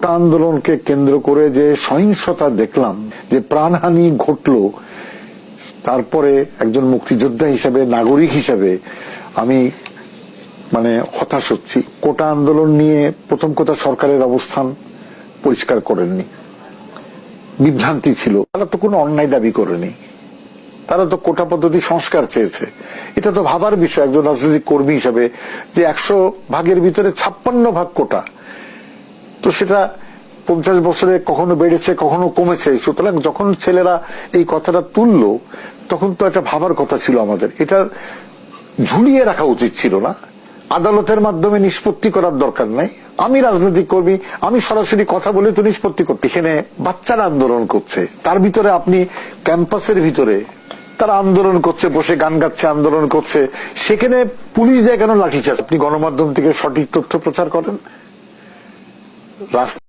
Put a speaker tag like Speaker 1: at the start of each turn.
Speaker 1: কোটা আন্দোলনকে কেন্দ্র করে যে সহিংসতা দেখলাম, যে প্রাণহানি ঘটলো, তারপরে একজন মুক্তিযোদ্ধা হিসেবে, নাগরিক হিসেবে আমি হতাশ হচ্ছি। কোটা আন্দোলন নিয়ে প্রথম কথা সরকারের অবস্থান পরিষ্কার করেননি, বিভ্রান্তি ছিল। তারা তো কোনো অন্যায় দাবি করেনি, তারা তো কোটা পদ্ধতি সংস্কার চেয়েছে। এটা তো ভাবার বিষয় একজন রাজনৈতিক কর্মী হিসেবে, যে 100 ভাগের ভিতরে 56 ভাগ কোটা, তো সেটা 50 বছরে কখনো বেড়েছে কখনো কমেছে। সুতরাং যখন ছেলেরা এই কথাটা তুললো, তখন তো একটা ভাবার কথা ছিল আমাদের। এটা ঝুলিয়ে রাখা উচিত ছিল না, আদালতের মাধ্যমে নিষ্পত্তি করার দরকার নাই। আমি রাজনৈতিক কর্মী, আমি সরাসরি কথা বলে তো নিষ্পত্তি করতে। এখানে বাচ্চারা আন্দোলন করছে, তার ভিতরে আপনি ক্যাম্পাসের ভিতরে তারা আন্দোলন করছে, বসে গান গাচ্ছে, আন্দোলন করছে, সেখানে পুলিশ যায় কেন লাঠিচার্জ? আপনি গণমাধ্যম থেকে সঠিক তথ্য প্রচার করেন।